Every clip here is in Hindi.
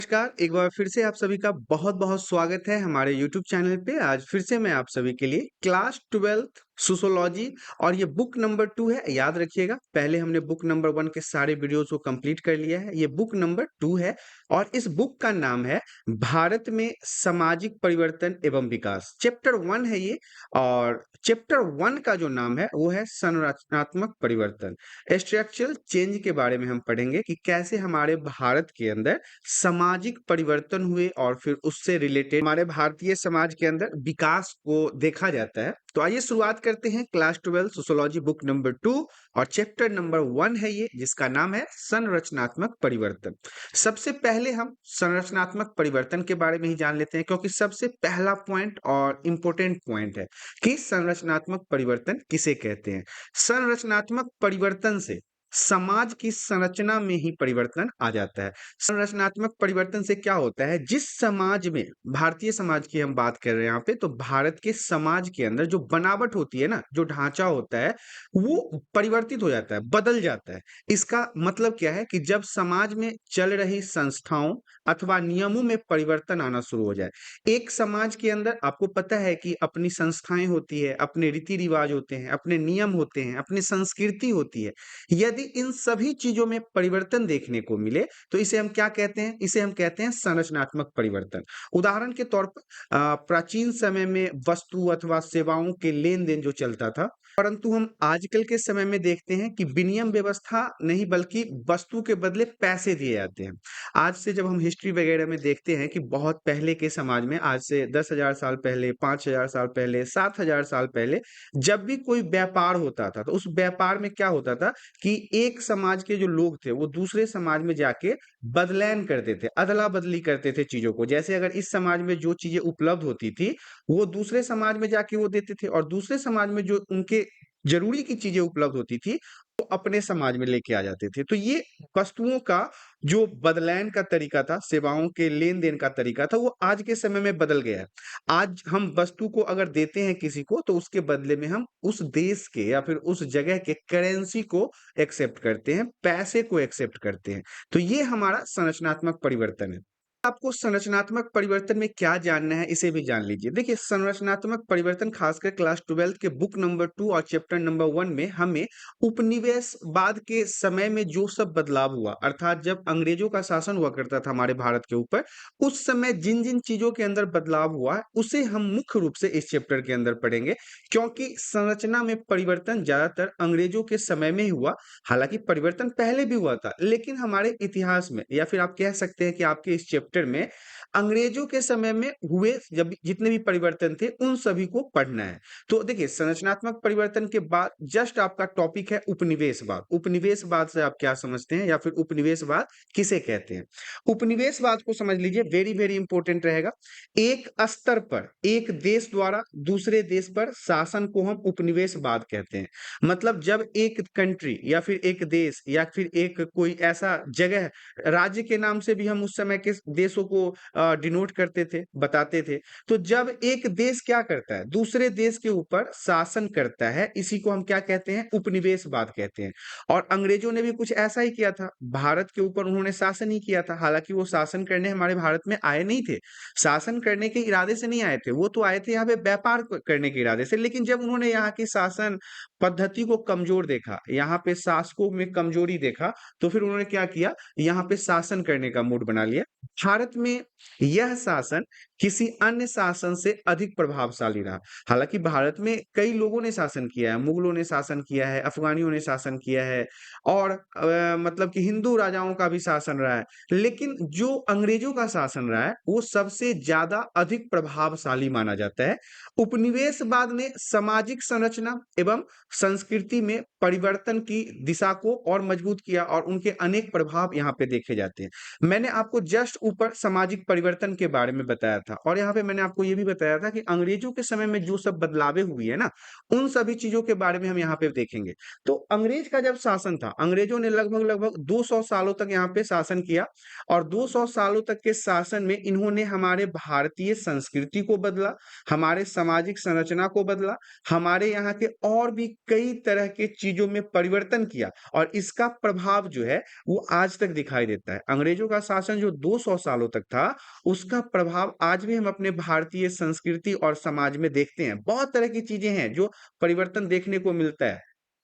नमस्कार, एक बार फिर से आप सभी का बहुत-बहुत स्वागत है हमारे यूट्यूब चैनल पे। आज फिर से मैं आप सभी के लिए क्लास 12th सोशियोलॉजी और ये बुक नंबर 2 है, याद रखिएगा। पहले हमने बुक नंबर 1 के सारे वीडियोज़ को कंप्लीट कर लिया है। ये बुक नंबर 2 है और इस बुक का नाम है भारत में सामाजिक परिवर्तन एवं विकास। चैप्टर 1 है ये और चैप्टर 1 का जो नाम है वो है संरचनात्मक परिवर्तन। स्ट्रक्चरल चेंज के बारे में हम पढ़ेंगे कि कैसे हमारे भारत के अंदर सामाजिक परिवर्तन हुए और फिर उससे रिलेटेड हमारे भारतीय समाज के अंदर विकास को देखा जाता है। तो आइए शुरुआत करते हैं क्लास 12 सोशियोलॉजी बुक नंबर 2 और चैप्टर नंबर 1 है ये, जिसका नाम है संरचनात्मक परिवर्तन। सबसे पहले हम संरचनात्मक परिवर्तन के बारे में ही जान लेते हैं, क्योंकि सबसे पहला पॉइंट और इम्पोर्टेंट पॉइंट है कि संरचनात्मक परिवर्तन किसे कहते हैं। संरचनात्मक परिवर्तन से समाज की संरचना में ही परिवर्तन आ जाता है। संरचनात्मक परिवर्तन से क्या होता है, जिस समाज में, भारतीय समाज की हम बात कर रहे हैं यहाँ पे, तो भारत के समाज के अंदर जो बनावट होती है ना, जो ढांचा होता है, वो परिवर्तित हो जाता है, बदल जाता है। इसका मतलब क्या है कि जब समाज में चल रही संस्थाओं अथवा नियमों में परिवर्तन आना शुरू हो जाए। एक समाज के अंदर आपको पता है कि अपनी संस्थाएं होती है, अपने रीति रिवाज होते हैं, अपने नियम होते हैं, अपनी संस्कृति होती है। यदि इन सभी चीजों में परिवर्तन देखने को मिले तो इसे हम क्या कहते हैं? इसे हम कहते हैं संरचनात्मक परिवर्तन। उदाहरण के तौर पर प्राचीन समय में वस्तु अथवा सेवाओं के लेन-देन जो चलता था, परंतु हम आजकल के समय में देखते हैं कि विनिमय व्यवस्था नहीं बल्कि वस्तु के बदले पैसे दिए जाते हैं। आज से जब हम हिस्ट्री वगैरह में देखते हैं कि बहुत पहले के समाज में, आज से 10,000 साल पहले, 5,000 साल पहले, 7,000 साल पहले, जब भी कोई व्यापार होता था तो उस व्यापार में क्या होता था कि एक समाज के जो लोग थे वो दूसरे समाज में जाके बदलैन करते थे, अदला-बदली करते थे चीज़ों को। जैसे अगर इस समाज में जो चीज़ें उपलब्ध होती थी, वो दूसरे समाज में जाके वो देते थे और दूसरे समाज में जो उनके ज़रूरी की चीज़ें उपलब्ध होती थी, वो अपने समाज में लेके आ जाते थे। तो ये वस्तुओं का जो बदलैन का तरीका था, सेवाओं के लेन-देन का तरीका था, वो आज के समय में बदल गया है। आज हम वस्तु को अगर देते हैं किसी को, तो उसके बदले में हम उस देश के या फिर उस जगह के करेंसी को एक्सेप्ट करते हैं, पैसे को एक्सेप्ट करते हैं। तो ये हमारा संरचनात्मक परिवर्तन है। आपको संरचनात्मक परिवर्तन में क्या जानना है, इसे भी जान लीजिए। देखिए, संरचनात्मक परिवर्तन खासकर क्लास 12 के बुक नंबर 2 और चैप्टर नंबर 1 में हमें उपनिवेशवाद के समय में जो सब बदलाव हुआ, अर्थात जब अंग्रेजों का शासन हुआ करता था हमारे भारत के ऊपर, उस समय जिन-जिन चीज़ों के अंदर बदलाव हुआ, उसे हम मुख्य रूप से इस चैप्टर के अंदर पढ़ेंगे, क्योंकि संरचना में परिवर्तन ज़्यादातर अंग्रेजों के समय में ही हुआ। हालाँकि परिवर्तन पहले भी हुआ था, लेकिन हमारे इतिहास में, या फिर आप कह सकते हैं कि आपके इस चैप्टर में अंग्रेजों के समय में हुए जब जितने भी परिवर्तन थे, उन सभी को पढ़ना है। तो देखिए, संरचनात्मक परिवर्तन के बाद जस्ट आपका टॉपिक है उपनिवेशवाद। उपनिवेशवाद से आप क्या समझते हैं या फिर उपनिवेशवाद किसे कहते हैं? उपनिवेशवाद को समझ लीजिए, वेरी वेरी इंपॉर्टेंट रहेगा। एक स्तर पर एक देश द्वारा दूसरे देश पर शासन को हम उपनिवेशवाद कहते हैं। मतलब जब एक कंट्री या फिर एक देश या फिर एक कोई ऐसा जगह, राज्य के नाम से भी हम उस समय के देशों को डिनोट करते थे, बताते थे। तो जब एक देश क्या करता है, दूसरे देश के ऊपर शासन करता है, इसी को हम क्या कहते हैं? उपनिवेशवाद कहते हैं। और अंग्रेजों ने भी कुछ ऐसा ही किया था। भारत के ऊपर उन्होंने शासन ही किया था। हालाँकि वो शासन करने हमारे भारत में आए नहीं थे। शासन करने के इरादे से नहीं आए थे। वो तो आए थे यहाँ पे व्यापार क करने के इरादे से। लेकिन जब उन्होंने यहाँ की शासन पद्धति को कमज़ोर देखा, यहाँ पे शासकों में कमज़ोरी देखा, तो फिर उन्होंने क्या किया? यहाँ पे शासन करने का मूड बना लिया। भारत में यह शासन किसी अन्य शासन से अधिक प्रभावशाली रहा। हालाँकि भारत में कई लोगों ने शासन किया है, मुगलों ने शासन किया है, अफ़गानियों ने शासन किया है और मतलब कि हिंदू राजाओं का भी शासन रहा है। लेकिन जो अंग्रेज़ों का शासन रहा है, वो सबसे ज़्यादा अधिक प्रभावशाली माना जाता है। उपनिवेशवाद ने सामाजिक संरचना एवं संस्कृति में परिवर्तन की दिशा को और मजबूत किया और उनके अनेक प्रभाव यहाँ पे देखे जाते हैं। मैंने आपको जस्ट ऊपर सामाजिक परिवर्तन के बारे में बताया था और यहाँ पे मैंने आपको ये भी बताया था कि अंग्रेजों के समय में जो सब बदलावें हुई है ना, उन सभी चीज़ों के बारे में हम यहाँ पे देखेंगे। तो अंग्रेज का जब शासन था, अंग्रेजों ने लगभग-लगभग 200 सालों तक यहाँ पे शासन किया और 200 सालों तक के शासन में इन्होंने हमारे भारतीय संस्कृति को बदला, हमारे सामाजिक संरचना को बदला, हमारे यहाँ के और भी कई तरह के चीज़ों में परिवर्तन किया और इसका प्रभाव जो है वो आज तक दिखाई देता है। अंग्रेजों का शासन जो 200 सालों तक था, उसका प्रभाव आज भी हम अपने भारतीय संस्कृति और समाज में देखते हैं। बहुत तरह की चीजें हैं जो परिवर्तन देखने को मिलता है।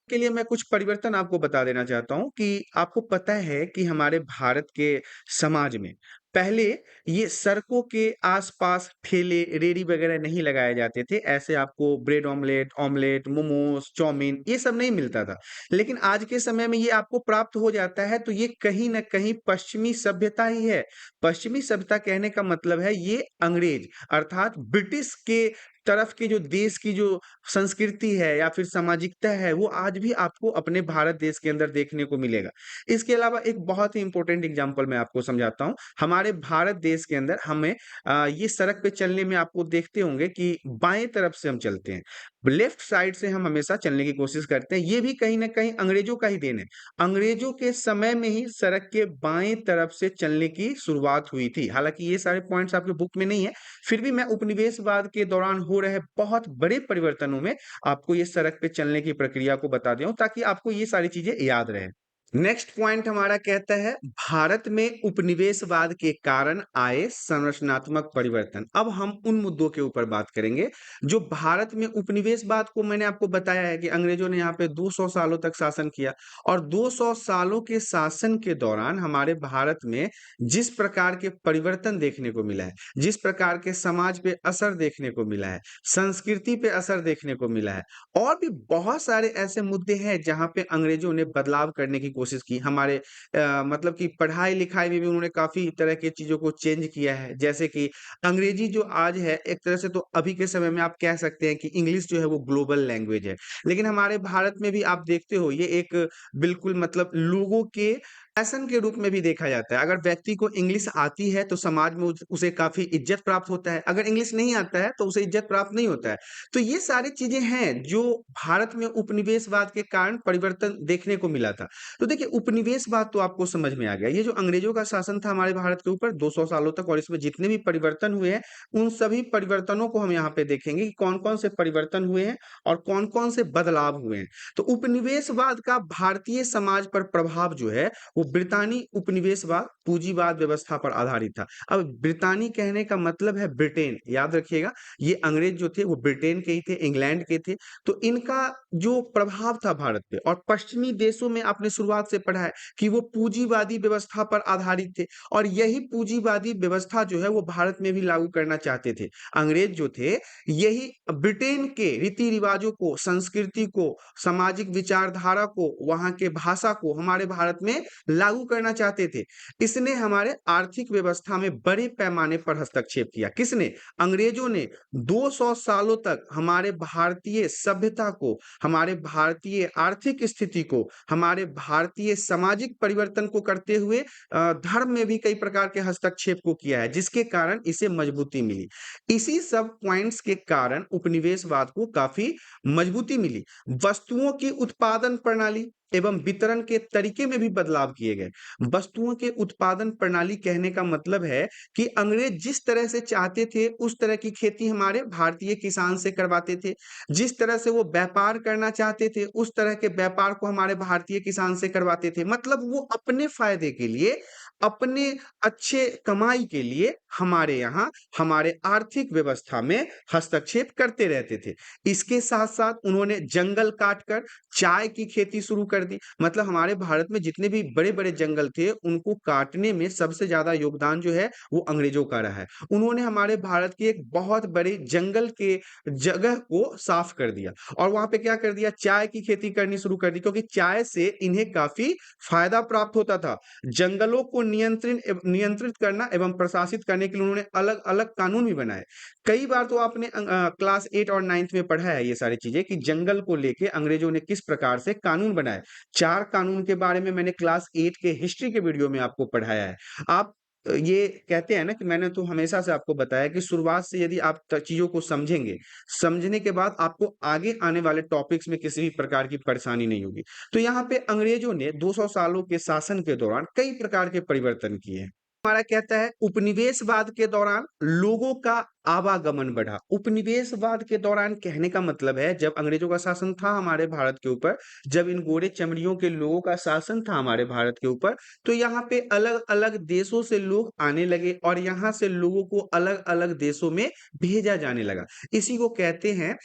के लिए मैं कुछ परिवर्तन आपको बता देना चाहता हूँ कि आपको पता है कि हमारे भारत के समाज में पहले ये सड़कों के आसपास ठेले, रेहड़ी वगैरह नहीं लगाए जाते थे। ऐसे आपको ब्रेड ऑमलेट, मोमोस, चाउमीन ये सब नहीं मिलता था। लेकिन आज के समय में ये आपको प्राप्त हो जाता है, तो ये कहीं न कहीं पश्चिमी सभ्यता ही है। पश्चिमी सभ्यता कहने का मतलब है ये अंग्रेज अर्थात ब्रिटिश के तरफ के जो देश की जो संस्कृति है या फिर सामाजिकता है, वो आज भी आपको अपने भारत देश के अंदर देखने को मिलेगा। इसके अलावा एक बहुत ही इम्पोर्टेंट एग्जांपल मैं आपको समझाता हूँ। हमारे भारत देश के अंदर हमें ये सड़क पे चलने में आपको देखते होंगे कि बाएं तरफ से हम चलते हैं। लेफ्ट साइड से हम हमेशा चलने की कोशिश करते हैं। ये भी कहीं न कहीं अंग्रेजों का ही देन है। अंग्रेजों के समय में ही सड़क के बाएं तरफ से चलने की शुरुआत हुई थी। हालाँकि ये सारे पॉइंट्स आपके बुक में नहीं है, फिर भी मैं उपनिवेशवाद के दौरान हो रहे बहुत बड़े परिवर्तनों में आपको ये सड़क पे चलने की प्रक्रिया को बता दिया हूँ ताकि आपको ये सारी चीजें याद रहे। नेक्स्ट पॉइंट हमारा कहता है भारत में उपनिवेशवाद के कारण आए संरचनात्मक परिवर्तन। अब हम उन मुद्दों के ऊपर बात करेंगे जो भारत में उपनिवेशवाद को मैंने आपको बताया है कि अंग्रेजों ने यहाँ पे 200 सालों तक शासन किया और 200 सालों के शासन के दौरान हमारे भारत में जिस प्रकार के परिवर्तन देखने को मिला है, जिस प्रकार के समाज पे असर देखने को मिला है, संस्कृति पे असर देखने को मिला है और भी बहुत सारे ऐसे मुद्दे हैं जहाँ पे अंग्रेजों ने बदलाव करने की कोशिश की। हमारे मतलब कि पढ़ाई-लिखाई में भी उन्होंने काफ़ी तरह की चीज़ों को चेंज किया है। जैसे कि अंग्रेजी जो आज है एक तरह से तो अभी के समय में आप कह सकते हैं कि इंग्लिश जो है वो ग्लोबल लैंग्वेज है। लेकिन हमारे भारत में भी आप देखते हो ये एक बिल्कुल मतलब लोगों के पैशन के रूप में भी देखा जाता है। अगर व्यक्ति को इंग्लिश आती है तो समाज में उसे काफ़ी इज़्ज़त प्राप्त होता है। अगर इंग्लिश नहीं आता है तो उसे इज़्ज़त प्राप्त नहीं होता है। तो ये सारी चीज़ें हैं जो भारत में उपनिवेशवाद के कारण परिवर्तन देखने को मिला था। तो देखिए उपनिवेशवाद तो आपको समझ में आ गया। ये जो अंग्रेजों का शासन था हमारे भारत के ऊपर 200 सालों तक और इसमें जितने भी परिवर्तन हुए हैं, उन सभी परिवर्तनों को हम यहाँ पे देखेंगे कि कौन-कौन से परिवर्तन हुए हैं और कौन-कौन से बदलाव हुए हैं। तो उपनिवेशवाद का भारतीय समाज पर प्रभाव जो है वो ब्रितानी उपनिवेशवाद, पूंजीवाद व्यवस्था पर आधारित था। अब ब्रितानी कहने का मतलब है ब्रिटेन, याद रखिएगा ये अंग्रेज जो थे वो ब्रिटेन के ही थे, इंग्लैंड के थे। तो इनका जो प्रभाव था भारत पे और पश्चिमी देशों में आपने शुरुआत से पढ़ा है कि वो पूंजीवादी व्यवस्था पर आधारित थे और यही पूंजीवादी व्यवस्था जो है वो भारत में भी लागू करना चाहते थे। अंग्रेज जो थे यही ब्रिटेन के रीति-रिवाजों को, संस्कृति को, सामाजिक विचारधारा को, वहाँ के भाषा को हमारे भारत में लागू करना चाहते थे। इसने हमारे आर्थिक व्यवस्था में बड़े पैमाने पर हस्तक्षेप किया। किसने? अंग्रेजों ने 200 सालों तक हमारे भारतीय सभ्यता को, हमारे भारतीय आर्थिक स्थिति को, हमारे भारतीय सामाजिक परिवर्तन को करते हुए धर्म में भी कई प्रकार के हस्तक्षेप को किया है, जिसके कारण इसे मजबूती मिली। इसी सब पॉइंट्स के कारण उपनिवेशवाद को काफ़ी मजबूती मिली। वस्तुओं की उत्पादन प्रणाली एवं वितरण के तरीके में भी बदलाव किए गए। वस्तुओं के उत्पादन प्रणाली कहने का मतलब है कि अंग्रेज जिस तरह से चाहते थे उस तरह की खेती हमारे भारतीय किसान से करवाते थे। जिस तरह से वो व्यापार करना चाहते थे उस तरह के व्यापार को हमारे भारतीय किसान से करवाते थे। मतलब वो अपने फायदे के लिए, अपने अच्छे कमाई के लिए हमारे यहाँ हमारे आर्थिक व्यवस्था में हस्तक्षेप करते रहते थे। इसके साथ-साथ उन्होंने जंगल काटकर चाय की खेती शुरू कर दी। मतलब हमारे भारत में जितने भी बड़े-बड़े जंगल थे, उनको काटने में सबसे ज़्यादा योगदान जो है, वो अंग्रेज़ों का रहा है। उन्होंने हमारे भारत की एक बहुत बड़े जंगल के जगह को साफ कर दिया और वहाँ पे क्या कर दिया, चाय की खेती करनी शुरू कर दी क्योंकि चाय से इन्हें काफ़ी फ़ायदा प्राप्त होता था। जंगलों को नियंत्रित करना एवं प्रशासित करने के लिए उन्होंने अलग-अलग कानून भी बनाए। कई बार तो आपने क्लास 8 और 9th में पढ़ा है ये सारी चीज़ें कि जंगल को लेके अंग्रेज़ों ने किस प्रकार से कानून बनाए। 4 कानून के बारे में मैंने क्लास 8 के हिस्ट्री के वीडियो में आपको पढ़ाया है। आप ये कहते हैं ना कि मैंने तो हमेशा से आपको बताया कि शुरुआत से यदि आप चीज़ों को समझेंगे, समझने के बाद आपको आगे आने वाले टॉपिक्स में किसी भी प्रकार की परेशानी नहीं होगी। तो यहाँ पे अंग्रेजों ने 200 सालों के शासन के दौरान कई प्रकार के परिवर्तन किए हैं। हमारा कहता है उपनिवेशवाद के दौरान लोगों का आवागमन बढ़ा। उपनिवेशवाद के दौरान कहने का मतलब है जब अंग्रेजों का शासन था हमारे भारत के ऊपर, जब इन गोरे चमड़ियों के लोगों का शासन था हमारे भारत के ऊपर, तो यहाँ पे अलग-अलग देशों से लोग आने लगे और यहाँ से लोगों को अलग-अलग देशों में भेजा जाने लगा। इसी को कहते हैं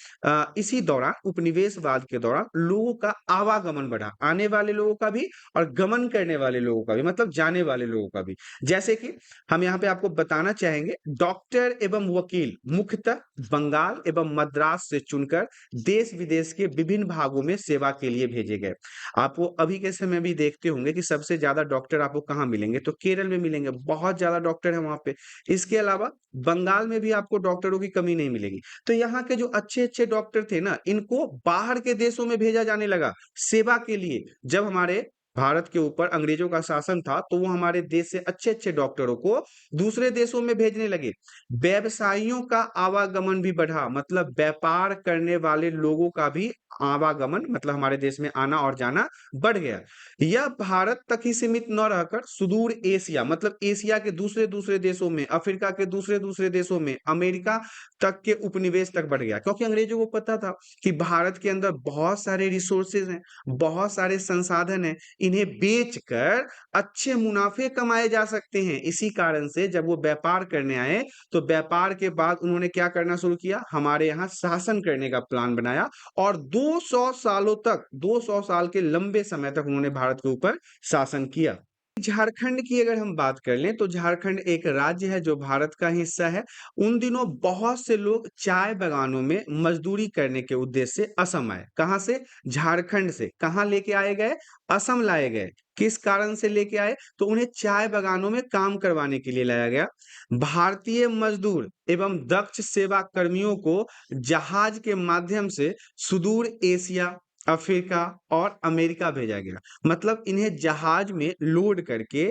इसी दौरान उपनिवेशवाद के दौरान लोगों का आवागमन बढ़ा, आने वाले लोगों का भी और गमन करने वाले लोगों का भी, मतलब जाने वाले लोगों का भी। जैसे कि हम यहाँ पे आपको बताना चाहेंगे, डॉक्टर एवं वकील मुख्यतः बंगाल एवं मद्रास से चुनकर देश विदेश के विभिन्न भागों में सेवा के लिए भेजे गए। आपको अभी के समय भी देखते होंगे कि सबसे ज्यादा डॉक्टर आपको कहाँ मिलेंगे, तो केरल में मिलेंगे, बहुत ज्यादा डॉक्टर है वहां पे। इसके अलावा बंगाल में भी आपको डॉक्टरों की कमी नहीं मिलेगी। तो यहाँ के जो अच्छे अच्छे डॉक्टर थे ना, इनको बाहर के देशों में भेजा जाने लगा सेवा के लिए। जब हमारे भारत के ऊपर अंग्रेजों का शासन था तो वो हमारे देश से अच्छे अच्छे डॉक्टरों को दूसरे देशों में भेजने लगे। व्यवसायियों का आवागमन भी बढ़ा, मतलब व्यापार करने वाले लोगों का भी आवागमन, मतलब हमारे देश में आना और जाना बढ़ गया। यह भारत तक ही सीमित न रहकर सुदूर एशिया, मतलब एशिया के दूसरे दूसरे देशों में, अफ्रीका के दूसरे दूसरे देशों में, अमेरिका तक के उपनिवेश तक बढ़ गया। क्योंकि अंग्रेजों को पता था कि भारत के अंदर बहुत सारे रिसोर्सेज हैं, बहुत सारे संसाधन हैं, इन्हें बेचकर अच्छे मुनाफे कमाए जा सकते हैं। इसी कारण से जब वो व्यापार करने आए तो व्यापार के बाद उन्होंने क्या करना शुरू किया, हमारे यहाँ शासन करने का प्लान बनाया और 200 सालों तक, 200 साल के लंबे समय तक उन्होंने भारत के ऊपर शासन किया। झारखंड की अगर हम बात कर लें तो झारखंड एक राज्य है जो भारत का हिस्सा है। उन दिनों बहुत से लोग चाय बागानों में मजदूरी करने के उद्देश्य से असम आए। कहां से? झारखंड से। कहां लेके आए गए? असम लाए गए। किस कारण से लेके आए? तो उन्हें चाय बागानों में काम करवाने के लिए लाया गया। भारतीय मजदूर एवं दक्ष सेवा कर्मियों को जहाज के माध्यम से सुदूर एशिया, अफ्रीका और अमेरिका भेजा गया। मतलब इन्हें जहाज में लोड करके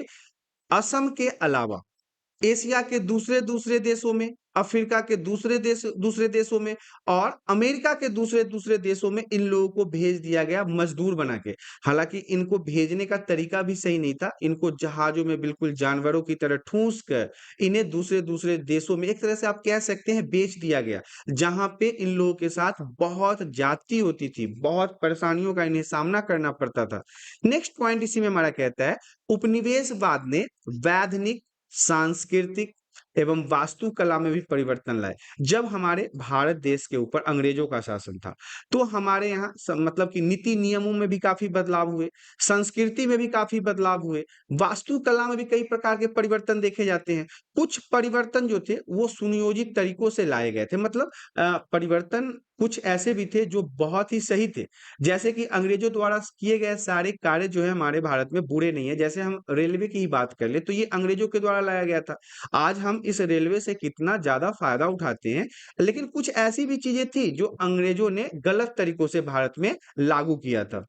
असम के अलावा एशिया के दूसरे दूसरे देशों में, अफ्रीका के दूसरे देशों में और अमेरिका के दूसरे दूसरे देशों में इन लोगों को भेज दिया गया मजदूर बना के। हालांकि इनको भेजने का तरीका भी सही नहीं था। इनको जहाजों में बिल्कुल जानवरों की तरह ठूस कर इन्हें दूसरे दूसरे देशों में एक तरह से आप कह सकते हैं बेच दिया गया, जहां पे इन लोगों के साथ बहुत ज्यादती होती थी, बहुत परेशानियों का इन्हें सामना करना पड़ता था। नेक्स्ट पॉइंट इसी में हमारा कहता है, उपनिवेशवाद ने वैधानिक, सांस्कृतिक एवं वास्तुकला में भी परिवर्तन लाए। जब हमारे भारत देश के ऊपर अंग्रेजों का शासन था तो हमारे यहाँ मतलब कि नीति नियमों में भी काफी बदलाव हुए, संस्कृति में भी काफी बदलाव हुए, वास्तुकला में भी कई प्रकार के परिवर्तन देखे जाते हैं। कुछ परिवर्तन जो थे वो सुनियोजित तरीकों से लाए गए थे, मतलब परिवर्तन कुछ ऐसे भी थे जो बहुत ही सही थे। जैसे कि अंग्रेजों द्वारा किए गए सारे कार्य जो है हमारे भारत में बुरे नहीं है। जैसे हम रेलवे की ही बात कर ले तो ये अंग्रेजों के द्वारा लाया गया था। आज हम इस रेलवे से कितना ज्यादा फायदा उठाते हैं, लेकिन कुछ ऐसी भी चीजें थी जो अंग्रेजों ने गलत तरीकों से भारत में लागू किया था।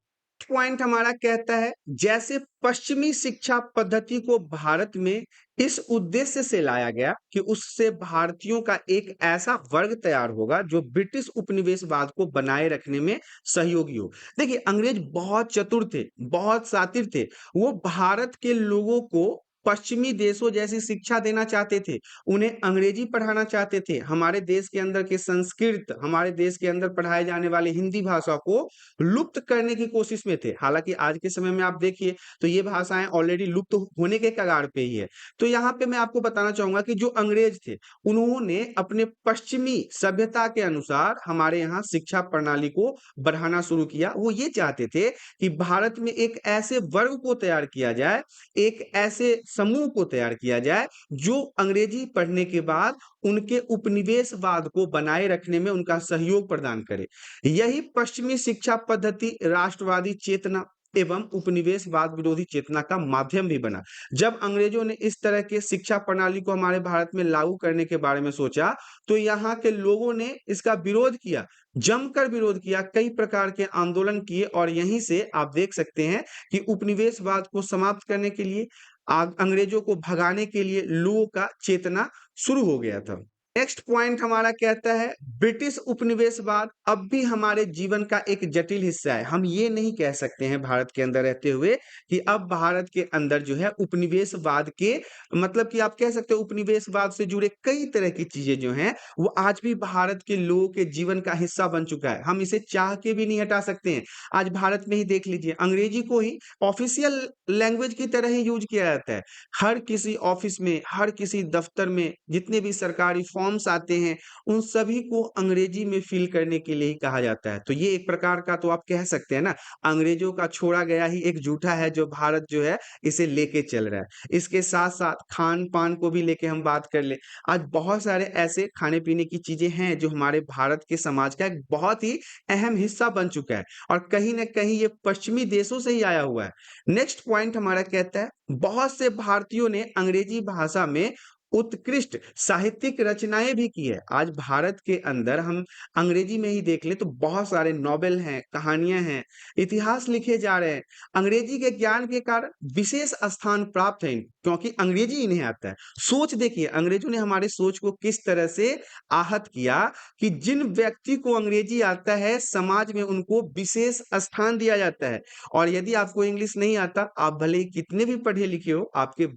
पॉइंट हमारा कहता है, जैसे पश्चिमी शिक्षा पद्धति को भारत में इस उद्देश्य से लाया गया कि उससे भारतीयों का एक ऐसा वर्ग तैयार होगा जो ब्रिटिश उपनिवेशवाद को बनाए रखने में सहयोगी हो। देखिए, अंग्रेज बहुत चतुर थे, बहुत शातिर थे। वो भारत के लोगों को पश्चिमी देशों जैसी शिक्षा देना चाहते थे, उन्हें अंग्रेजी पढ़ाना चाहते थे। हमारे देश के अंदर के संस्कृत, हमारे देश के अंदर पढ़ाए जाने वाले हिंदी भाषा को लुप्त करने की कोशिश में थे। हालांकि आज के समय में आप देखिए तो ये भाषाएं ऑलरेडी लुप्त होने के कगार पे ही है। तो यहाँ पे मैं आपको बताना चाहूंगा कि जो अंग्रेज थे उन्होंने अपने पश्चिमी सभ्यता के अनुसार हमारे यहाँ शिक्षा प्रणाली को बढ़ाना शुरू किया। वो ये चाहते थे कि भारत में एक ऐसे वर्ग को तैयार किया जाए, एक ऐसे समूह को तैयार किया जाए जो अंग्रेजी पढ़ने के बाद उनके उपनिवेशवाद को बनाए रखने में उनका सहयोग प्रदान करे। यही पश्चिमी शिक्षा पद्धति राष्ट्रवादी चेतना एवं उपनिवेशवाद विरोधी चेतना का माध्यम भी बना। जब अंग्रेजों ने इस तरह के शिक्षा प्रणाली को हमारे भारत में लागू करने के बारे में सोचा तो यहाँ के लोगों ने इसका विरोध किया, जमकर विरोध किया, कई प्रकार के आंदोलन किए और यहीं से आप देख सकते हैं कि उपनिवेशवाद को समाप्त करने के लिए, अंग्रेजों को भगाने के लिए लोगों का चेतना शुरू हो गया था। नेक्स्ट पॉइंट हमारा कहता है ब्रिटिश उपनिवेशवाद अब भी हमारे जीवन का एक जटिल हिस्सा है। हम ये नहीं कह सकते हैं भारत के अंदर रहते हुए कि अब भारत के अंदर जो है उपनिवेशवाद के मतलब कि आप कह सकते हो उपनिवेशवाद से जुड़े कई तरह की चीजें जो हैं वो आज भी भारत के लोगों के जीवन का हिस्सा बन चुका है। हम इसे चाह के भी नहीं हटा सकते हैं। आज भारत में ही देख लीजिए, अंग्रेजी को ही ऑफिशियल लैंग्वेज की तरह ही यूज किया जाता है। हर किसी ऑफिस में, हर किसी दफ्तर में जितने भी सरकारी फॉर्म्स आते हैं, उन सभी को अंग्रेजी में फिल करने के लिए ही कहा जाता है। तो ये एक प्रकार का तो आप कह सकते हैं ना, अंग्रेजों का छोड़ा गया ही एक जूठा है जो भारत जो है इसे लेके चल रहा है। इसके साथ-साथ खान-पान को भी लेके हम बात कर लें। आज बहुत सारे ऐसे खाने-पीने की चीजें हैं जो हमारे भारत के समाज का एक बहुत ही अहम हिस्सा बन चुका है और कहीं न कहीं ये पश्चिमी देशों से ही आया हुआ है। नेक्स्ट पॉइंट हमारा कहता है बहुत से भारतीयों ने अंग्रेजी भाषा में उत्कृष्ट साहित्यिक रचनाएं भी की है। आज भारत के अंदर हम अंग्रेजी में ही देख ले तो बहुत सारे नॉवेल हैं, कहानियां हैं, इतिहास लिखे जा रहे हैं। अंग्रेजी के ज्ञान के कारण विशेष स्थान प्राप्त है क्योंकि अंग्रेजी इन्हें आता है। सोच देखिए, अंग्रेजों ने हमारे सोच को किस तरह से आहत किया कि जिन व्यक्ति को अंग्रेजी आता है समाज में उनको विशेष स्थान दिया जाता है। और यदि आपको इंग्लिश नहीं आता, आप भले ही कितने भी पढ़े लिखे हो, आपके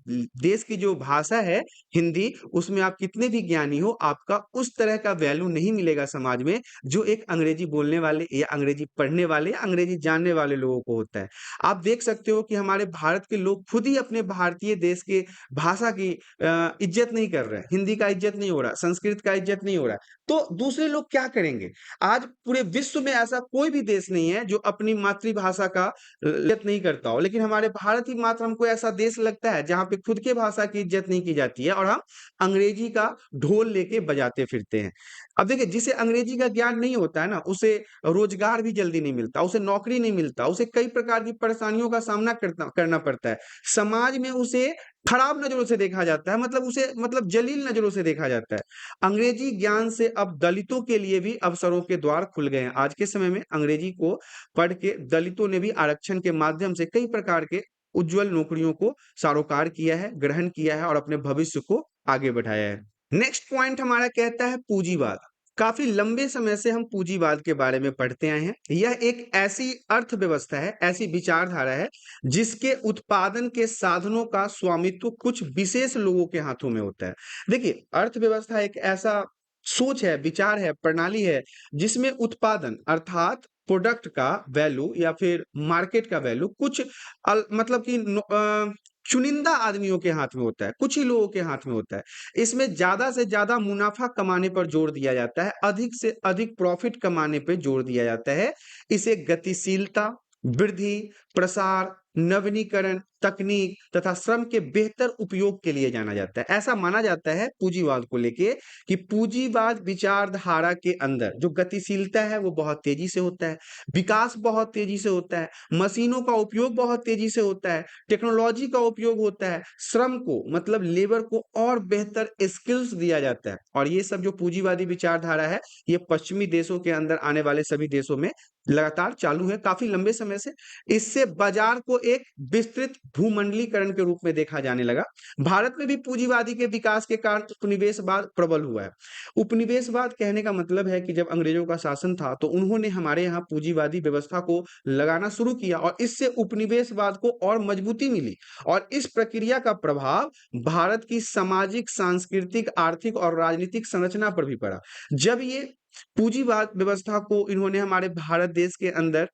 देश की जो भाषा है हिंदी, उसमें आप कितने भी ज्ञानी हो, आपका उस तरह का वैल्यू नहीं मिलेगा समाज में जो एक अंग्रेजी बोलने वाले या अंग्रेजी पढ़ने वाले या अंग्रेजी जानने वाले लोगों को होता है। आप देख सकते हो कि हमारे भारत के लोग खुद ही अपने भारतीय देश के भाषा की इज्जत नहीं कर रहे हैं। हिंदी का इज्जत नहीं हो रहा, संस्कृत का इज्जत नहीं हो रहा, तो दूसरे लोग क्या करेंगे? आज पूरे विश्व में ऐसा कोई भी देश नहीं है जो अपनी मातृभाषा का इज्जत नहीं करता हो, लेकिन हमारे भारत ही मात्र हमको ऐसा देश लगता है जहाँ पे खुद के भाषा की इज्जत नहीं की जाती है और हम अंग्रेजी का ढोल लेके बजाते फिरते हैं। अब देखिए, जिसे अंग्रेजी का ज्ञान नहीं होता है ना, उसे रोजगार भी जल्दी नहीं मिलता, उसे नौकरी नहीं मिलता, उसे कई प्रकार की परेशानियों का सामना करना पड़ता है। समाज में उसे खराब नजरों से देखा जाता है, मतलब उसे मतलब जलील नजरों से देखा जाता है। अंग्रेजी ज्ञान से अब दलितों के लिए भी अवसरों के द्वार खुल गए हैं। आज के समय में अंग्रेजी को पढ़ के दलितों ने भी आरक्षण के माध्यम से कई प्रकार के उज्जवल नौकरियों को सारोकार किया है, ग्रहण किया है और अपने भविष्य को आगे बढ़ाया है। नेक्स्ट पॉइंट हमारा कहता है पूंजीवाद। काफी लंबे समय से हम पूंजीवाद के बारे में पढ़ते आए हैं। यह एक ऐसी अर्थव्यवस्था है, ऐसी विचारधारा है जिसके उत्पादन के साधनों का स्वामित्व कुछ विशेष लोगों के हाथों में होता है। देखिए, अर्थव्यवस्था एक ऐसा सोच है, विचार है, प्रणाली है जिसमें उत्पादन अर्थात प्रोडक्ट का वैल्यू या फिर मार्केट का वैल्यू कुछ मतलब कि चुनिंदा आदमियों के हाथ में होता है, कुछ ही लोगों के हाथ में होता है। इसमें ज्यादा से ज्यादा मुनाफा कमाने पर जोर दिया जाता है, अधिक से अधिक प्रॉफिट कमाने पर जोर दिया जाता है। इसे गतिशीलता, वृद्धि, प्रसार, नवीनीकरण, तकनीक तथा श्रम के बेहतर उपयोग के लिए जाना जाता है। ऐसा माना जाता है पूंजीवाद को लेके कि पूंजीवाद विचारधारा के अंदर जो गतिशीलता है वो बहुत तेजी से होता है, विकास बहुत तेजी से होता है, मशीनों का उपयोग बहुत तेजी से होता है, टेक्नोलॉजी का उपयोग होता है, श्रम को मतलब लेबर को और बेहतर स्किल्स दिया जाता है। और ये सब जो पूंजीवादी विचारधारा है, ये पश्चिमी देशों के अंदर आने वाले सभी देशों में लगातार चालू है काफी लंबे समय से। इससे बाजार को एक विस्तृत भूमंडलीकरण के रूप में देखा जाने लगा। भारत में भी पूंजीवादी के विकास के कारण उपनिवेशवाद प्रबल हुआ है। उपनिवेशवाद कहने का मतलब है कि जब अंग्रेजों का शासन था तो उन्होंने हमारे यहाँ पूंजीवादी व्यवस्था को लगाना शुरू किया और इससे उपनिवेशवाद को और मजबूती मिली। और इस प्रक्रिया का प्रभाव भारत की सामाजिक, सांस्कृतिक, आर्थिक और राजनीतिक संरचना पर भी पड़ा। जब ये पूंजीवाद व्यवस्था को इन्होंने हमारे भारत देश के अंदर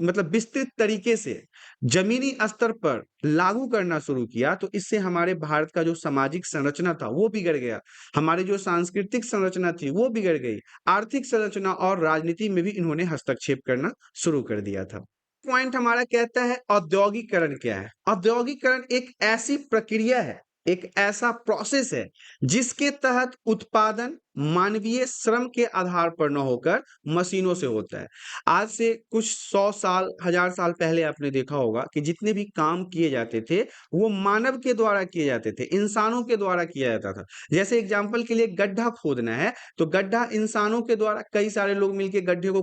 मतलब विस्तृत तरीके से जमीनी स्तर पर लागू करना शुरू किया तो इससे हमारे भारत का जो सामाजिक संरचना था वो बिगड़ गया, हमारी जो सांस्कृतिक संरचना थी वो बिगड़ गई, आर्थिक संरचना और राजनीति में भी इन्होंने हस्तक्षेप करना शुरू कर दिया था। पॉइंट हमारा कहता है औद्योगिकरण क्या है। औद्योगिकरण एक ऐसी प्रक्रिया है, एक ऐसा प्रोसेस है जिसके तहत उत्पादन, मानवीय श्रम के आधार पर न होकर मशीनों से होता है। आज से कुछ 100 साल, 1000 साल पहले आपने देखा होगा कि जितने भी काम किए जाते थे, वो मानव के द्वारा किए जाते थे, इंसानों के द्वारा किया जाता था। जैसे एग्जाम्पल के लिए गड्ढा खोदना है, तो गड्ढा इंसानों के द्वारा कई सारे लोग मिलके गड्ढे को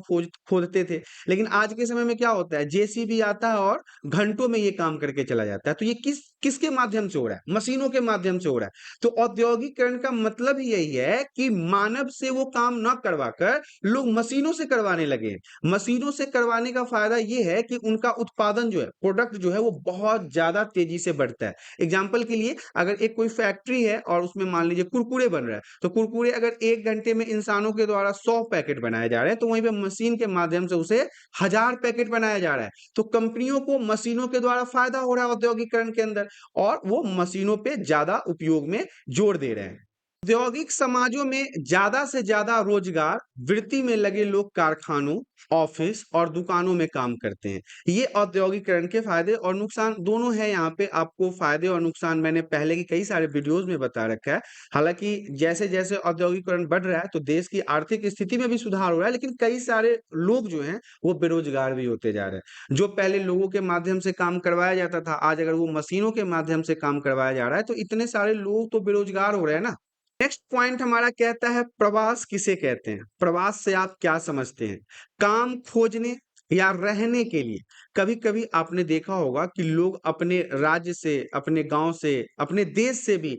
खोदते थे। लेकिन आज के समय में क्या होता है, जेसीबी आता है और घंटों में ये काम करके चला जाता है। तो ये किसके माध्यम से हो रहा है? मशीनों के माध्यम से हो रहा है। तो औद्योगिकरण का मतलब ही यही है कि मानव से वो काम न करवाकर लोग मशीनों से करवाने लगे हैं। मशीनों से करवाने का फायदा ये है कि उनका उत्पादन जो है, प्रोडक्ट जो है, वो बहुत ज्यादा तेजी से बढ़ता है। एग्जाम्पल के लिए अगर एक कोई फैक्ट्री है और उसमें मान लीजिए कुरकुरे बन रहा है, तो कुरकुरे अगर 1 घंटे में इंसानों के द्वारा 100 पैकेट बनाए जा रहे हैं, तो वहीं पे मशीन के माध्यम से उसे 1000 पैकेट बनाया जा रहा है। तो कंपनियों को मशीनों के द्वारा फायदा हो रहा है औद्योगिकरण के अंदर, और वो मशीनों पे ज्यादा उपयोग में जोर दे रहे हैं। औद्योगिक समाजों में ज्यादा से ज्यादा रोजगार वृत्ति में लगे लोग कारखानों, ऑफिस और दुकानों में काम करते हैं। ये औद्योगिकरण के फायदे और नुकसान दोनों हैं। यहाँ पे आपको फायदे और नुकसान मैंने पहले की कई सारे वीडियोस में बता रखा है। हालांकि जैसे जैसे औद्योगिकरण बढ़ रहा है तो देश की आर्थिक स्थिति में भी सुधार हो रहा है, लेकिन कई सारे लोग जो हैं वो बेरोजगार भी होते जा रहे हैं। जो पहले लोगों के माध्यम से काम करवाया जाता था, आज अगर वो मशीनों के माध्यम से काम करवाया जा रहा है, तो इतने सारे लोग तो बेरोजगार हो रहे हैं ना। नेक्स्ट पॉइंट हमारा कहता है प्रवास किसे कहते हैं? प्रवास से आप क्या समझते हैं? काम खोजने या रहने के लिए। कभी कभी आपने देखा होगा कि लोग अपने राज्य से, अपने गांव से, अपने देश से भी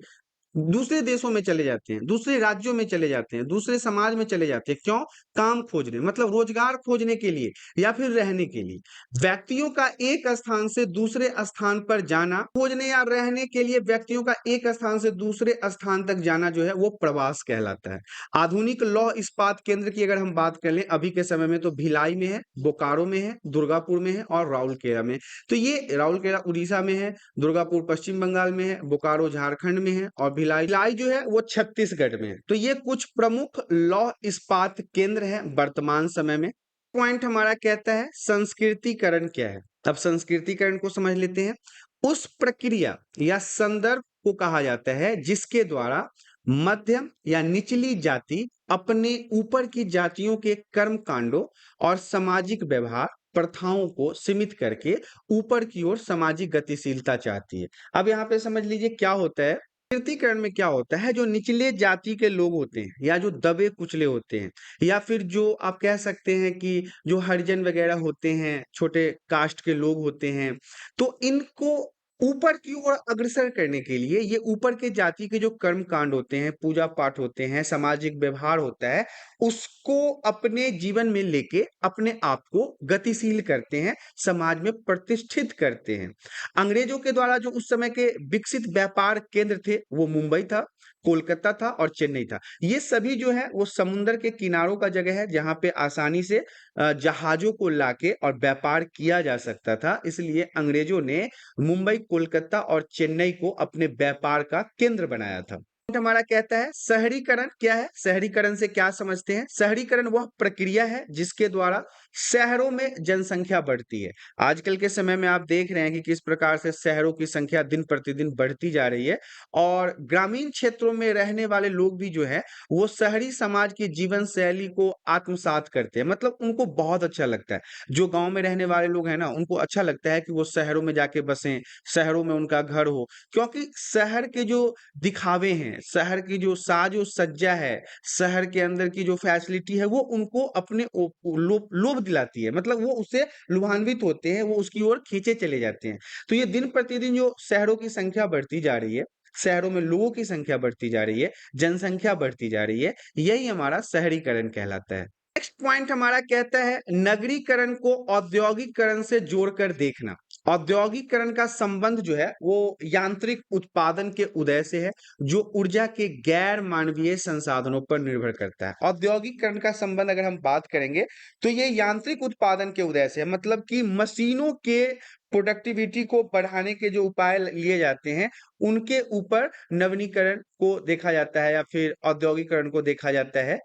दूसरे देशों में चले जाते हैं, दूसरे राज्यों में चले जाते हैं, दूसरे समाज में चले जाते हैं। क्यों? काम खोजने, मतलब रोजगार खोजने के लिए या फिर रहने के लिए। व्यक्तियों का एक स्थान से दूसरे स्थान पर जाना, खोजने या रहने के लिए व्यक्तियों का एक स्थान से दूसरे स्थान तक जाना जो है वो प्रवास कहलाता है। आधुनिक लौह इस्पात केंद्र की अगर हम बात कर लें अभी के समय में, तो भिलाई में है, बोकारो में है, दुर्गापुर में है और राउरकेला में। तो ये राउरकेला उड़ीसा में है, दुर्गापुर पश्चिम बंगाल में है, बोकारो झारखंड में है और भिलाई भिलाई जो है वो छत्तीसगढ़ में है। तो ये कुछ प्रमुख लौह इस्पात केंद्र हैं वर्तमान समय में। पॉइंट हमारा कहता है संस्कृतिकरण क्या है। अब संस्कृतिकरण को समझ लेते हैं। उस प्रक्रिया या संदर्भ को कहा जाता है जिसके द्वारा मध्यम या निचली जाति अपने ऊपर की जातियों के कर्म कांडों और सामाजिक व्यवहार प्रथाओं को सीमित करके ऊपर की ओर सामाजिक गतिशीलता चाहती है। अब यहाँ पे समझ लीजिए क्या होता है। संस्कृतिकरण में क्या होता है, जो निचले जाति के लोग होते हैं या जो दबे कुचले होते हैं, या फिर जो आप कह सकते हैं कि जो हरिजन वगैरह होते हैं, छोटे कास्ट के लोग होते हैं, तो इनको ऊपर की ओर अग्रसर करने के लिए ये ऊपर के जाति के जो कर्म कांड होते हैं, पूजा पाठ होते हैं, सामाजिक व्यवहार होता है, उसको अपने जीवन में लेके अपने आप को गतिशील करते हैं, समाज में प्रतिष्ठित करते हैं। अंग्रेजों के द्वारा जो उस समय के विकसित व्यापार केंद्र थे वो मुंबई था, कोलकाता था और चेन्नई था। ये सभी जो है वो समुद्र के किनारों का जगह है जहां पे आसानी से जहाजों को लाके और व्यापार किया जा सकता था। इसलिए अंग्रेजों ने मुंबई, कोलकाता और चेन्नई को अपने व्यापार का केंद्र बनाया था। हमारा कहता है शहरीकरण क्या है। शहरीकरण से क्या समझते हैं? शहरीकरण वह प्रक्रिया है जिसके द्वारा शहरों में जनसंख्या बढ़ती है। आजकल के समय में आप देख रहे हैं कि किस प्रकार से शहरों की संख्या दिन प्रतिदिन बढ़ती जा रही है, और ग्रामीण क्षेत्रों में रहने वाले लोग भी जो है वो शहरी समाज की जीवन शैली को आत्मसात करते हैं, मतलब उनको बहुत अच्छा लगता है। जो गांव में रहने वाले लोग हैं ना, उनको अच्छा लगता है कि वो शहरों में जाके बसें, शहरों में उनका घर हो, क्योंकि शहर के जो दिखावे हैं, शहर की जो साजो सज्जा है, शहर के अंदर की जो फैसिलिटी है, वो उनको अपने लोभ लोभ दिलाती है, मतलब वो उससे लुभान्वित होते हैं, वो उसकी ओर खींचे चले जाते हैं। तो ये दिन प्रतिदिन जो शहरों की संख्या बढ़ती जा रही है, शहरों में लोगों की संख्या बढ़ती जा रही है, जनसंख्या बढ़ती जा रही है, यही हमारा शहरीकरण कहलाता है। नेक्स्ट पॉइंट हमारा कहता है नगरीकरण को औद्योगिकरण से जोड़कर देखना। औद्योगिकरण का संबंध जो है वो यांत्रिक उत्पादन के उदय से है, जो ऊर्जा के गैर मानवीय संसाधनों पर निर्भर करता है। औद्योगिकरण का संबंध अगर हम बात करेंगे तो ये यांत्रिक उत्पादन के उदय से है, मतलब कि मशीनों के प्रोडक्टिविटी को बढ़ाने के जो उपाय लिए जाते हैं, उनके ऊपर नवीनीकरण को देखा जाता है या फिर औद्योगिकरण को देखा जाता है।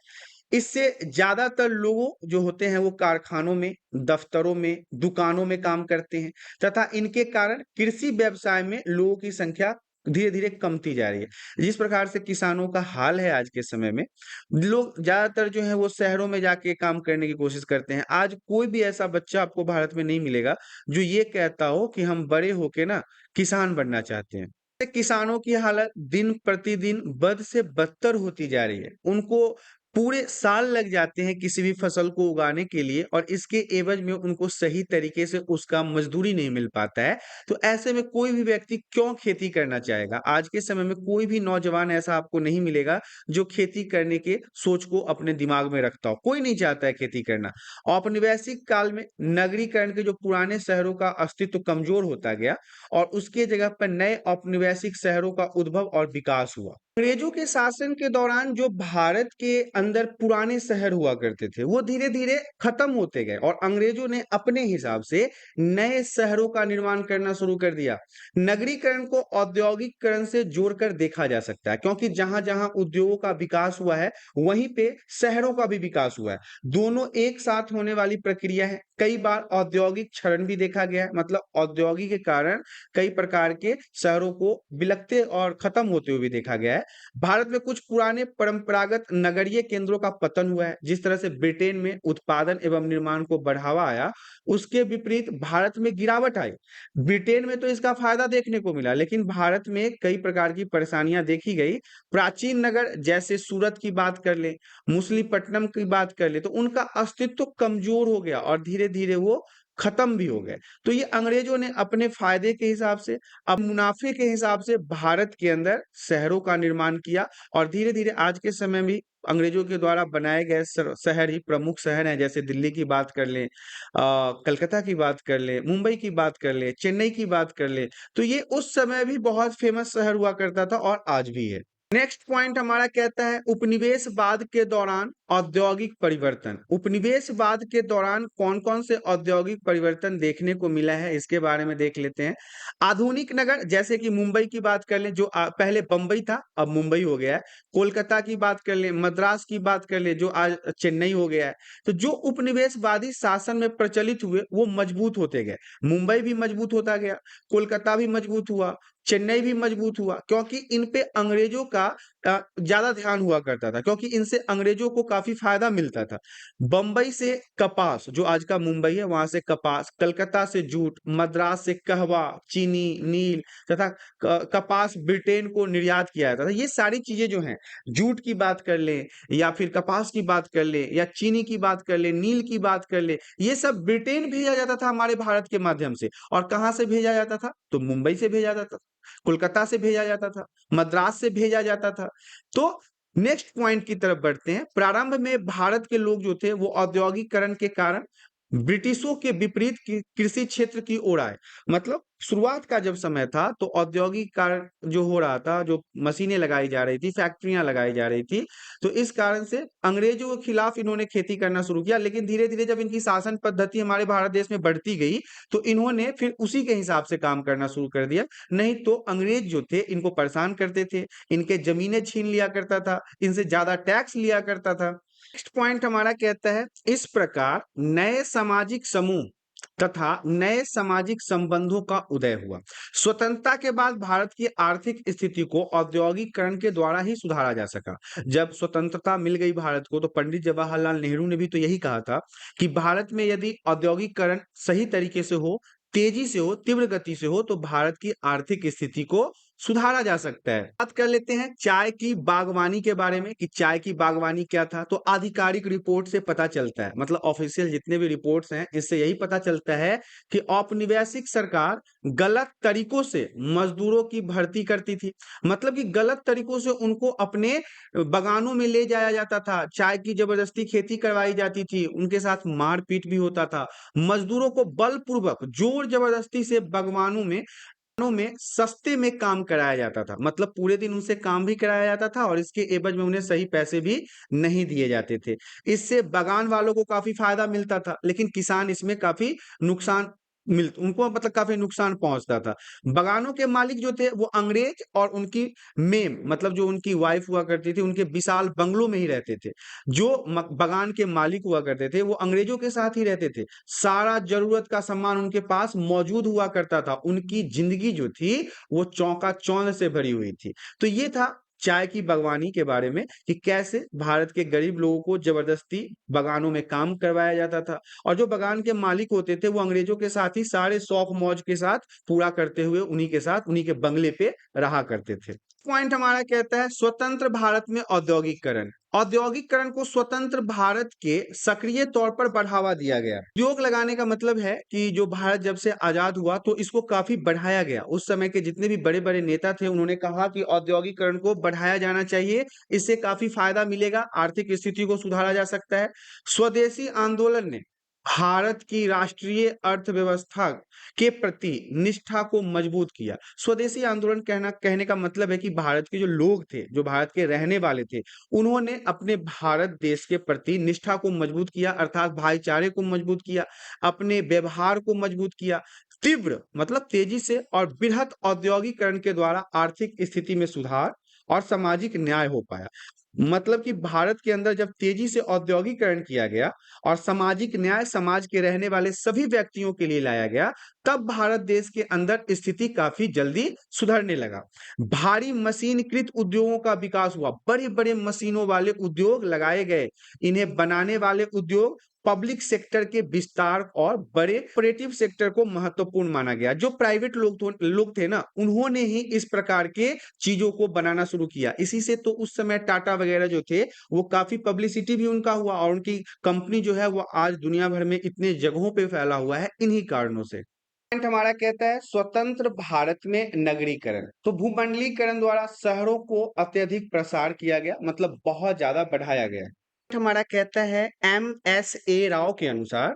इससे ज्यादातर लोगों जो होते हैं वो कारखानों में, दफ्तरों में, दुकानों में काम करते हैं, तथा इनके कारण कृषि व्यवसाय में लोगों की संख्या धीरे धीरे कमती जा रही है। जिस प्रकार से किसानों का हाल है आज के समय में, लोग ज्यादातर जो है वो शहरों में जाके काम करने की कोशिश करते हैं। आज कोई भी ऐसा बच्चा आपको भारत में नहीं मिलेगा जो ये कहता हो कि हम बड़े होके ना किसान बनना चाहते हैं। किसानों की हालत दिन प्रतिदिन बद से बदतर होती जा रही है। उनको पूरे साल लग जाते हैं किसी भी फसल को उगाने के लिए, और इसके एवज में उनको सही तरीके से उसका मजदूरी नहीं मिल पाता है। तो ऐसे में कोई भी व्यक्ति क्यों खेती करना चाहेगा? आज के समय में कोई भी नौजवान ऐसा आपको नहीं मिलेगा जो खेती करने के सोच को अपने दिमाग में रखता हो। कोई नहीं चाहता है खेती करना। औपनिवेशिक काल में नगरीकरण के जो पुराने शहरों का अस्तित्व कमजोर होता गया और उसके जगह पर नए औपनिवेशिक शहरों का उद्भव और विकास हुआ। अंग्रेजों के शासन के दौरान जो भारत के अंदर पुराने शहर हुआ करते थे, वो धीरे धीरे खत्म होते गए और अंग्रेजों ने अपने हिसाब से नए शहरों का निर्माण करना शुरू कर दिया। नगरीकरण को औद्योगिकरण से जोड़कर देखा जा सकता है, क्योंकि जहां जहां उद्योगों का विकास हुआ है वहीं पे शहरों का भी विकास हुआ है। दोनों एक साथ होने वाली प्रक्रिया है। कई बार औद्योगिक क्षरण भी देखा गया है, मतलब औद्योगिक के कारण कई प्रकार के शहरों को बिलखते और खत्म होते हुए भी देखा गया है। भारत में कुछ पुराने परंपरागत नगरीय केंद्रों का पतन हुआ है। जिस तरह से ब्रिटेन में उत्पादन एवं निर्माण को बढ़ावा आया, उसके विपरीत भारत में गिरावट आई। ब्रिटेन में तो इसका फायदा देखने को मिला, लेकिन भारत में कई प्रकार की परेशानियां देखी गई। प्राचीन नगर जैसे सूरत की बात कर ले, मुसलीपट्टनम की बात कर ले, तो उनका अस्तित्व कमजोर हो गया और धीरे धीरे वो खत्म भी हो गए। तो ये अंग्रेजों ने अपने फायदे के हिसाब से, अब मुनाफे के हिसाब से भारत के अंदर शहरों का निर्माण किया, और धीरे धीरे आज के समय में अंग्रेजों के द्वारा बनाए गए शहर ही प्रमुख शहर हैं। जैसे दिल्ली की बात कर लें, कलकत्ता की बात कर लें, मुंबई की बात कर लें, चेन्नई की बात कर लें, तो ये उस समय भी बहुत फेमस शहर हुआ करता था और आज भी है। नेक्स्ट पॉइंट हमारा कहता है उपनिवेशवाद के दौरान औद्योगिक परिवर्तन। उपनिवेशवाद के दौरान कौन कौन से औद्योगिक परिवर्तन देखने को मिला है, इसके बारे में देख लेते हैं। आधुनिक नगर जैसे कि मुंबई की बात कर लें, जो पहले बंबई था अब मुंबई हो गया है। कोलकाता की बात कर लें, मद्रास की बात कर लें, जो आज चेन्नई हो गया है। तो जो उपनिवेशवादी शासन में प्रचलित हुए वो मजबूत होते गए। मुंबई भी मजबूत होता गया, कोलकाता भी मजबूत हुआ, चेन्नई भी मजबूत हुआ, क्योंकि इन पे अंग्रेजों का ज्यादा ध्यान हुआ करता था, क्योंकि इनसे अंग्रेजों को काफी फायदा मिलता था। बंबई से कपास, जो आज का मुंबई है वहां से कपास, कलकत्ता से जूट, मद्रास से कहवा, चीनी, नील तथा कपास ब्रिटेन को निर्यात किया जाता था। ये सारी चीजें जो हैं, जूट की बात कर ले या फिर कपास की बात कर ले या चीनी की बात कर ले, नील की बात कर ले, ये सब ब्रिटेन भेजा जाता था हमारे भारत के माध्यम से। और कहाँ से भेजा जाता था? तो मुंबई से भेजा जाता था, कोलकाता से भेजा जाता था, मद्रास से भेजा जाता था। तो नेक्स्ट पॉइंट की तरफ बढ़ते हैं। प्रारंभ में भारत के लोग जो थे वो औद्योगिकरण के कारण ब्रिटिशों के विपरीत कृषि क्षेत्र की ओर आए। मतलब शुरुआत का जब समय था तो औद्योगिकरण जो हो रहा था, जो मशीनें लगाई जा रही थी, फैक्ट्रियां लगाई जा रही थी, तो इस कारण से अंग्रेजों के खिलाफ इन्होंने खेती करना शुरू किया। लेकिन धीरे धीरे जब इनकी शासन पद्धति हमारे भारत देश में बढ़ती गई तो इन्होंने फिर उसी के हिसाब से काम करना शुरू कर दिया। नहीं तो अंग्रेज जो थे इनको परेशान करते थे, इनके जमीनें छीन लिया करता था, इनसे ज्यादा टैक्स लिया करता था। नेक्स्ट पॉइंट हमारा कहता है इस प्रकार नए सामाजिक समूह तथा नए सामाजिक संबंधों का उदय हुआ। स्वतंत्रता के बाद भारत की आर्थिक स्थिति को औद्योगिकरण के द्वारा ही सुधारा जा सका। जब स्वतंत्रता मिल गई भारत को तो पंडित जवाहरलाल नेहरू ने भी तो यही कहा था कि भारत में यदि औद्योगिकरण सही तरीके से हो, तेजी से हो, तीव्र गति से हो, तो भारत की आर्थिक स्थिति को सुधारा जा सकता है। बात कर लेते हैं चाय की बागवानी के बारे में कि चाय की बागवानी क्या था। तो आधिकारिक रिपोर्ट से पता चलता है, मतलब ऑफिशियल जितने भी रिपोर्ट्स हैं, इससे यही पता चलता है कि औपनिवेशिक सरकार गलत तरीकों से मजदूरों की भर्ती करती थी। मतलब कि गलत तरीकों से उनको अपने बगानों में ले जाया जाता था, चाय की जबरदस्ती खेती करवाई जाती थी, उनके साथ मारपीट भी होता था। मजदूरों को बलपूर्वक जोर जबरदस्ती से बागवानों में सस्ते में काम कराया जाता था। मतलब पूरे दिन उनसे काम भी कराया जाता था और इसके एवज में उन्हें सही पैसे भी नहीं दिए जाते थे। इससे बागान वालों को काफी फायदा मिलता था, लेकिन किसान इसमें काफी नुकसान उनको मतलब काफ़ी नुकसान पहुँचता था। बगानों के मालिक जो थे वो अंग्रेज और उनकी मेम मतलब जो उनकी वाइफ़ हुआ करती थी, उनके विशाल बंगलों में ही रहते थे। जो म बगान के मालिक हुआ करते थे, वो अंग्रेज़ों के साथ ही रहते थे। सारा ज़रूरत का सामान उनके पास मौजूद हुआ करता था। उनकी ज़िंदगी जो थी, वो चौका-चौंध से भरी हुई थी। तो ये था चाय की बागवानी के बारे में कि कैसे भारत के गरीब लोगों को ज़बरदस्ती बागानों में काम करवाया जाता था। और जो बागान के मालिक होते थे वो अंग्रेजों के साथ ही सारे शौक मौज के साथ पूरा करते हुए उन्हीं के साथ उन्हीं के बंगले पे रहा करते थे। पॉइंट हमारा कहता है स्वतंत्र भारत में औद्योगिकरण। औद्योगिकरण को स्वतंत्र भारत के सक्रिय तौर पर बढ़ावा दिया गया। उद्योग लगाने का मतलब है कि जो भारत जब से आजाद हुआ तो इसको काफी बढ़ाया गया। उस समय के जितने भी बड़े बड़े नेता थे उन्होंने कहा कि औद्योगिकरण को बढ़ाया जाना चाहिए, इससे काफी फायदा मिलेगा, आर्थिक स्थिति को सुधारा जा सकता है। स्वदेशी आंदोलन ने भारत की राष्ट्रीय अर्थव्यवस्था के प्रति निष्ठा को मजबूत किया। स्वदेशी आंदोलन कहने का मतलब है कि भारत के जो लोग थे, जो भारत के रहने वाले थे, उन्होंने अपने भारत देश के प्रति निष्ठा को मजबूत किया, अर्थात भाईचारे को मजबूत किया, अपने व्यवहार को मजबूत किया। तीव्र मतलब तेजी से और बृहत औद्योगिकरण के द्वारा आर्थिक स्थिति में सुधार और सामाजिक न्याय हो पाया। मतलब कि भारत के अंदर जब तेजी से औद्योगिकरण किया गया और सामाजिक न्याय समाज के रहने वाले सभी व्यक्तियों के लिए लाया गया, तब भारत देश के अंदर स्थिति काफी जल्दी सुधरने लगा। भारी मशीनीकृत उद्योगों का विकास हुआ, बड़े बड़े मशीनों वाले उद्योग लगाए गए। इन्हें बनाने वाले उद्योग पब्लिक सेक्टर के विस्तार और बड़े ऑपरेटिव सेक्टर को महत्वपूर्ण माना गया। जो प्राइवेट लोग थे ना, उन्होंने ही इस प्रकार के चीजों को बनाना शुरू किया। इसी से तो उस समय टाटा वगैरह जो थे वो काफी पब्लिसिटी भी उनका हुआ और उनकी कंपनी जो है वो आज दुनिया भर में इतने जगहों पे फैला हुआ है इन्हीं कारणों से। पॉइंट हमारा कहता है स्वतंत्र भारत में नगरीकरण। तो भूमंडलीकरण द्वारा शहरों को अत्यधिक प्रसार किया गया, मतलब बहुत ज्यादा बढ़ाया गया। पॉइंट हमारा कहता है MSA राव के अनुसार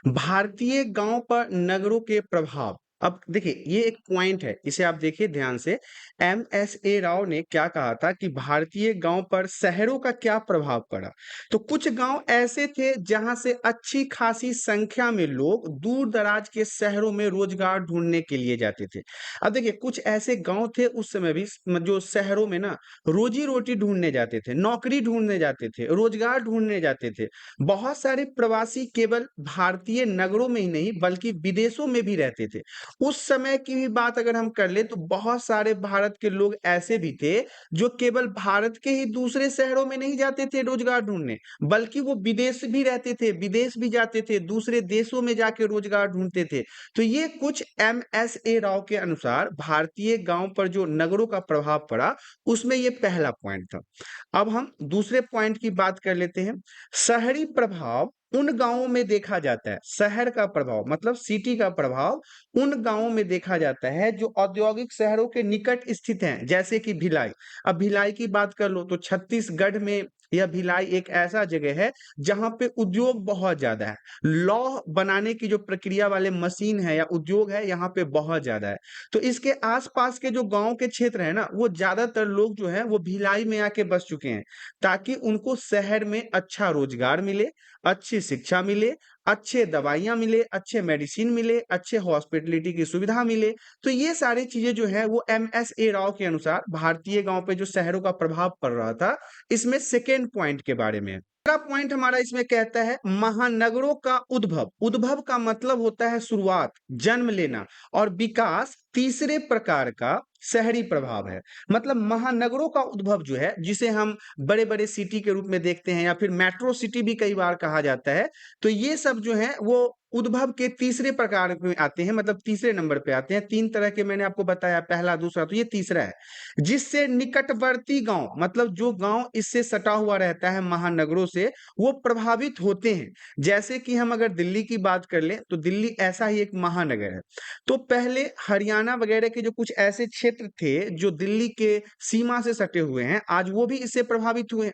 भारतीय गांव पर नगरों के प्रभाव। अब देखिए ये एक पॉइंट है, इसे आप देखिए ध्यान से। MSA राव ने क्या कहा था कि भारतीय गांव पर शहरों का क्या प्रभाव पड़ा। तो कुछ गांव ऐसे थे जहां से अच्छी खासी संख्या में लोग दूर दराज के शहरों में रोजगार ढूंढने के लिए जाते थे। अब देखिए कुछ ऐसे गांव थे उस समय भी जो शहरों में ना रोजी रोटी ढूंढने जाते थे, नौकरी ढूंढने जाते थे, रोजगार ढूंढने जाते थे। बहुत सारे प्रवासी केवल भारतीय नगरों में ही नहीं बल्कि विदेशों में भी रहते थे। उस समय की भी बात अगर हम कर ले तो बहुत सारे भारत के लोग ऐसे भी थे जो केवल भारत के ही दूसरे शहरों में नहीं जाते थे रोजगार ढूंढने, बल्कि वो विदेश भी रहते थे, विदेश भी जाते थे, दूसरे देशों में जाके रोजगार ढूंढते थे। तो ये कुछ MSA राव के अनुसार भारतीय गांव पर जो नगरों का प्रभाव पड़ा, उसमें ये पहला पॉइंट था। अब हम दूसरे पॉइंट की बात कर लेते हैं। शहरी प्रभाव उन गांवों में देखा जाता है, शहर का प्रभाव मतलब सिटी का प्रभाव उन गांवों में देखा जाता है जो औद्योगिक शहरों के निकट स्थित हैं, जैसे कि भिलाई। अब भिलाई की बात कर लो तो छत्तीसगढ़ में यह भिलाई एक ऐसा जगह है जहां पे उद्योग बहुत ज्यादा है। लौह बनाने की जो प्रक्रिया वाले मशीन है या उद्योग है यहाँ पे बहुत ज्यादा है। तो इसके आसपास के जो गांव के क्षेत्र है ना, वो ज्यादातर लोग जो है वो भिलाई में आके बस चुके हैं, ताकि उनको शहर में अच्छा रोजगार मिले, अच्छी शिक्षा मिले, अच्छे दवाइयाँ मिले, अच्छे मेडिसिन मिले, अच्छे हॉस्पिटैलिटी की सुविधा मिले। तो ये सारी चीज़ें जो हैं वो MSA राव के अनुसार भारतीय गाँव पे जो शहरों का प्रभाव पड़ रहा था, इसमें सेकेंड पॉइंट के बारे में। दूसरा पॉइंट हमारा इसमें कहता है महानगरों का उद्भव। उद्भव का मतलब होता है शुरुआत, जन्म लेना, और विकास तीसरे प्रकार का शहरी प्रभाव है। मतलब महानगरों का उद्भव जो है, जिसे हम बड़े-बड़े सिटी के रूप में देखते हैं या फिर मेट्रो सिटी भी कई बार कहा जाता है, तो ये सब जो है वो उद्भव के तीसरे प्रकार में आते हैं, मतलब तीसरे नंबर पे आते हैं। 3 तरह के मैंने आपको बताया, पहला, दूसरा, तो ये तीसरा है। जिससे निकटवर्ती गाँव मतलब जो गाँव इससे सटा हुआ रहता है महानगरों से, वो प्रभावित होते हैं। जैसे कि हम अगर दिल्ली की बात कर लें, तो दिल्ली ऐसा ही एक महानगर है। तो पहले हरियाणा वगैरह के जो कुछ ऐसे क्षेत्र थे जो दिल्ली के सीमा से सटे हुए हैं, आज वो भी इससे प्रभावित हुए हैं।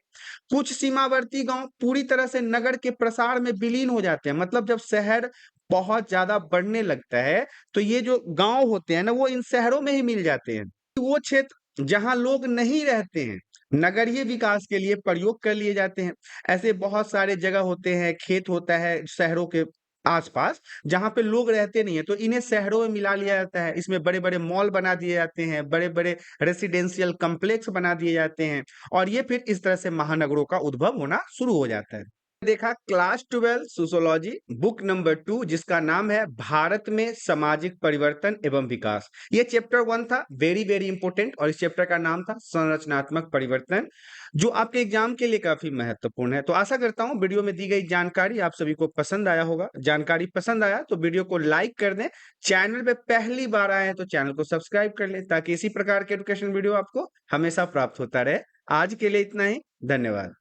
कुछ सीमावर्ती गांव पूरी तरह से नगर के प्रसार में विलीन हो जाते हैं। मतलब जब शहर बहुत ज्यादा बढ़ने लगता है तो ये जो गांव होते हैं ना, वो इन शहरों में ही मिल जाते हैं। वो क्षेत्र जहां लोग नहीं रहते हैं, नगरीय विकास के लिए प्रयोग कर लिए जाते हैं। ऐसे बहुत सारे जगह होते हैं, खेत होता है शहरों के आसपास जहाँ पे लोग रहते नहीं है, तो इन्हें शहरों में मिला लिया जाता है। इसमें बड़े-बड़े मॉल बना दिए जाते हैं, बड़े-बड़े रेसिडेंशियल कॉम्प्लेक्स बना दिए जाते हैं और ये फिर इस तरह से महानगरों का उद्भव होना शुरू हो जाता है। देखा क्लास 12 सोशियोलॉजी बुक नंबर 2 जिसका नाम है भारत में सामाजिक परिवर्तन एवं विकास। ये चैप्टर 1 था, वेरी वेरी इंपॉर्टेंट, और इस चैप्टर का नाम था संरचनात्मक परिवर्तन, जो आपके एग्जाम के लिए काफी महत्वपूर्ण है। तो आशा करता हूँ वीडियो में दी गई जानकारी आप सभी को पसंद आया होगा। जानकारी पसंद आया तो वीडियो को लाइक कर दें। चैनल पे पहली बार आए हैं तो चैनल को सब्सक्राइब कर लें ताकि इसी प्रकार के एजुकेशन वीडियो आपको हमेशा प्राप्त होता रहे। आज के लिए इतना ही, धन्यवाद।